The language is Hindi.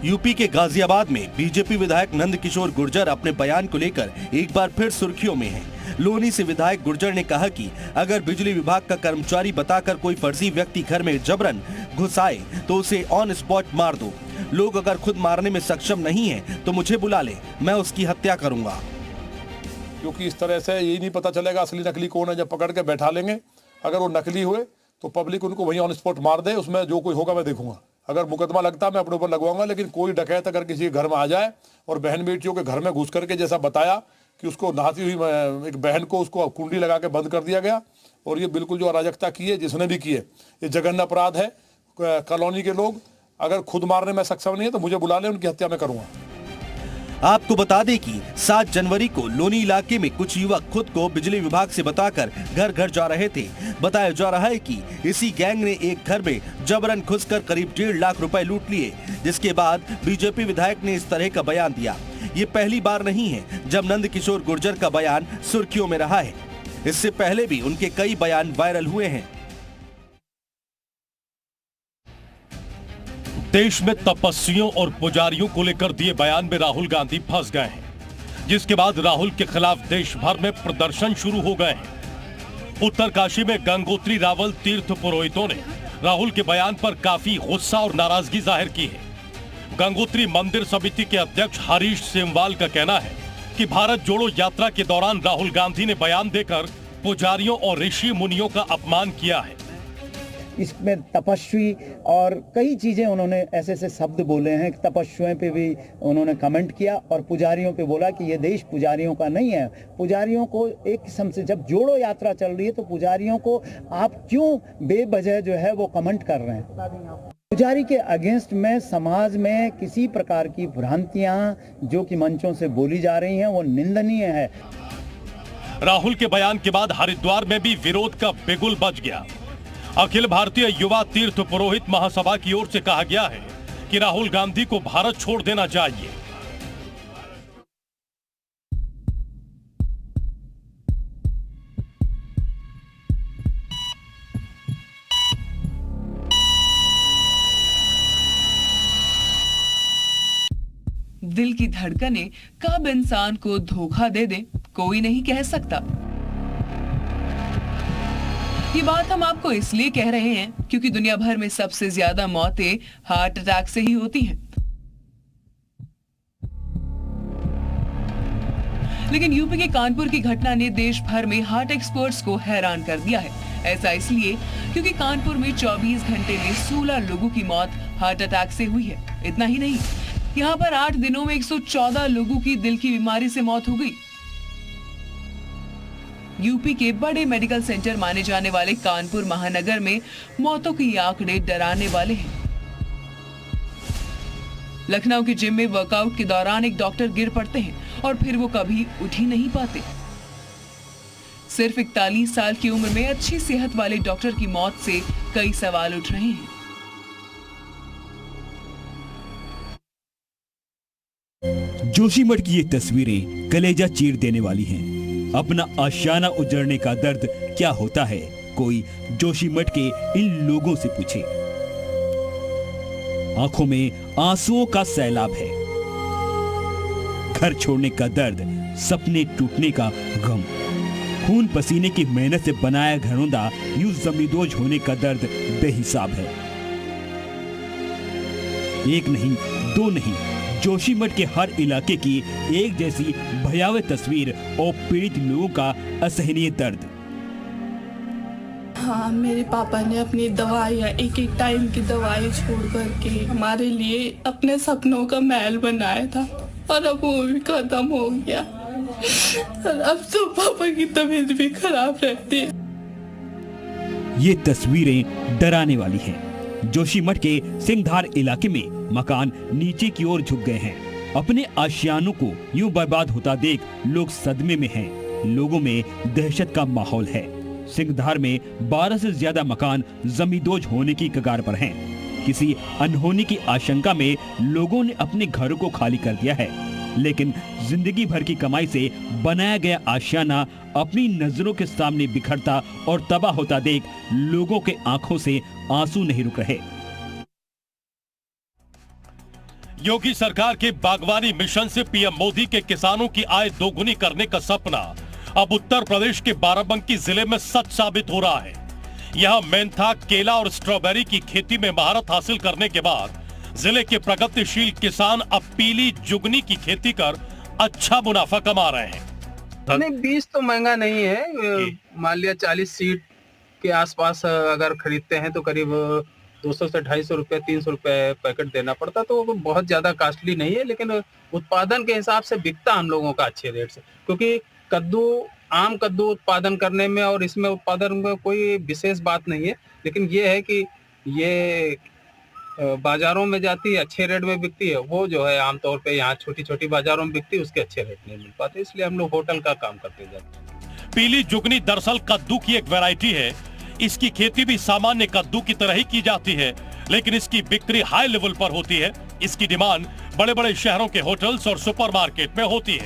यूपी के गाजियाबाद में बीजेपी विधायक नंद किशोर गुर्जर अपने बयान को लेकर एक बार फिर सुर्खियों में हैं। लोनी से विधायक गुर्जर ने कहा कि अगर बिजली विभाग का कर्मचारी बताकर कोई फर्जी व्यक्ति घर में जबरन घुस आए तो उसे ऑन स्पॉट मार दो। लोग अगर खुद मारने में सक्षम नहीं है तो मुझे बुला ले, मैं उसकी हत्या करूंगा। क्योंकि इस तरह से यही नहीं पता चलेगा असली नकली कौन है। जब पकड़ के बैठा लेंगे, अगर वो नकली हुए तो पब्लिक उनको वहीं ऑन स्पॉट मार दे। उसमें जो कोई होगा मैं देखूंगा। अगर मुकदमा लगता मैं अपने ऊपर लगवाऊंगा। लेकिन कोई डकैत अगर किसी के घर में आ जाए और बहन बेटियों के घर में घुस करके, जैसा बताया कि उसको नहाती हुई एक बहन को उसको कुंडी लगा के बंद कर दिया गया, और ये बिल्कुल जो अराजकता की है, जिसने भी की है, ये जघन्य अपराध है। कॉलोनी के लोग अगर खुद मारने में सक्षम नहीं है तो मुझे बुला ले, उनकी हत्या मैं करूंगा। आपको बता दें कि 7 जनवरी को लोनी इलाके में कुछ युवक खुद को बिजली विभाग से बताकर घर घर जा रहे थे। बताया जा रहा है कि इसी गैंग ने एक घर में जबरन घुसकर करीब 1.5 लाख रुपए लूट लिए, जिसके बाद बीजेपी विधायक ने इस तरह का बयान दिया। ये पहली बार नहीं है जब नंद किशोर गुर्जर का बयान सुर्खियों में रहा है। इससे पहले भी उनके कई बयान वायरल हुए हैं। देश में तपस्वियों और पुजारियों को लेकर दिए बयान में राहुल गांधी फंस गए हैं, जिसके बाद राहुल के खिलाफ देश भर में प्रदर्शन शुरू हो गए हैं। उत्तरकाशी में गंगोत्री रावल तीर्थ पुरोहितों ने राहुल के बयान पर काफी गुस्सा और नाराजगी जाहिर की है। गंगोत्री मंदिर समिति के अध्यक्ष हरीश सेमवाल का कहना है कि भारत जोड़ो यात्रा के दौरान राहुल गांधी ने बयान देकर पुजारियों और ऋषि मुनियों का अपमान किया है। इसमें तपस्वी और कई चीज़ें उन्होंने ऐसे ऐसे शब्द बोले हैं। तपस्वियों पे भी उन्होंने कमेंट किया और पुजारियों पे बोला कि ये देश पुजारियों का नहीं है। पुजारियों को एक किस्म से, जब जोड़ो यात्रा चल रही है तो पुजारियों को आप क्यों बेवजह जो है वो कमेंट कर रहे हैं। पुजारी के अगेंस्ट में समाज में किसी प्रकार की भ्रांतियां जो कि मंचों से बोली जा रही हैं वो निंदनीय है। राहुल के बयान के बाद हरिद्वार में भी विरोध का बिगुल बज गया। अखिल भारतीय युवा तीर्थ पुरोहित महासभा की ओर से कहा गया है कि राहुल गांधी को भारत छोड़ देना चाहिए। दिल की धड़कनें कब इंसान को धोखा दे दे कोई नहीं कह सकता। ये बात हम आपको इसलिए कह रहे हैं क्योंकि दुनिया भर में सबसे ज्यादा मौतें हार्ट अटैक से ही होती हैं। लेकिन यूपी के कानपुर की घटना ने देश भर में हार्ट एक्सपर्ट्स को हैरान कर दिया है। ऐसा इसलिए क्योंकि कानपुर में 24 घंटे में 16 लोगों की मौत हार्ट अटैक से हुई है। इतना ही नहीं, यहाँ पर 8 दिनों में 114 लोगों की दिल की बीमारी से मौत हो गई। यूपी के बड़े मेडिकल सेंटर माने जाने वाले कानपुर महानगर में मौतों के आंकड़े डराने वाले हैं। लखनऊ के जिम में वर्कआउट के दौरान एक डॉक्टर गिर पड़ते हैं और फिर वो कभी उठ ही नहीं पाते। सिर्फ 41 साल की उम्र में अच्छी सेहत वाले डॉक्टर की मौत से कई सवाल उठ रहे हैं। जोशीमठ की ये तस्वीरें कलेजा चीर देने वाली हैं। अपना आशियाना उजड़ने का दर्द क्या होता है, कोई जोशीमठ के इन लोगों से पूछे। आंखों में आंसुओं का सैलाब है, घर छोड़ने का दर्द, सपने टूटने का गम, खून पसीने की मेहनत से बनाया घरौंदा यूं जमींदोज होने का दर्द बेहिसाब है। एक नहीं, दो नहीं, जोशीमठ के हर इलाके की एक जैसी भयावह तस्वीर और पीड़ित लोगों का असहनीय दर्द। हाँ, मेरे पापा ने अपनी दवाइयाँ एक एक टाइम की दवाई छोड़ करके हमारे लिए अपने सपनों का महल बनाया था और अब वो भी खत्म हो गया। और अब तो पापा की तबीयत भी खराब रहती है। ये तस्वीरें डराने वाली हैं। जोशीमठ के सिंहधार इलाके में मकान नीचे की ओर झुक गए हैं। अपने आशियानों को यूं बर्बाद होता देख लोग सदमे में हैं। लोगों में दहशत का माहौल है। सिंहधार में 12 से ज्यादा मकान जमींदोज होने की कगार पर हैं। किसी अनहोनी की आशंका में लोगों ने अपने घरों को खाली कर दिया है, लेकिन जिंदगी भर की कमाई से बनाया गया आशियाना अपनी नजरों के सामने बिखरता और तबाह होता देख लोगों के आंखों से आंसू नहीं रुक रहे। योगी सरकार के बागवानी मिशन से पीएम मोदी के किसानों की आय दोगुनी करने का सपना अब उत्तर प्रदेश के बाराबंकी जिले में सच साबित हो रहा है। यहाँ मेंथा, केला और स्ट्रॉबेरी की खेती में महारत हासिल करने के बाद जिले के प्रगतिशील किसान अब पीली जुगनी की खेती कर अच्छा मुनाफा कमा रहे हैं। नहीं, बीज तो महंगा नहीं है। मान लिया 40 सीट के आसपास अगर खरीदते हैं तो करीब 200 से 250 रुपए 300 रुपए पैकेट देना पड़ता, तो वो बहुत ज्यादा कॉस्टली नहीं है, लेकिन उत्पादन के हिसाब से बिकता हम लोगों का अच्छे रेट से। क्योंकि आम कद्दू उत्पादन करने में और इसमें उत्पादन में कोई विशेष बात नहीं है, लेकिन ये है कि ये बाजारों में जाती है, अच्छे रेट में बिकती है। वो जो है आमतौर पे यहाँ छोटी छोटी बाजारों में बिकती है, उसके अच्छे रेट नहीं मिल पाते, इसलिए हम लोग होटल का काम करते जाते हैं। पीली जुगनी दरअसल कद्दू की एक वैरायटी है। इसकी खेती भी सामान्य कद्दू की तरह ही की जाती है, लेकिन इसकी बिक्री हाई लेवल पर होती है। इसकी डिमांड बड़े बड़े शहरों के होटल्स और सुपरमार्केट में होती है।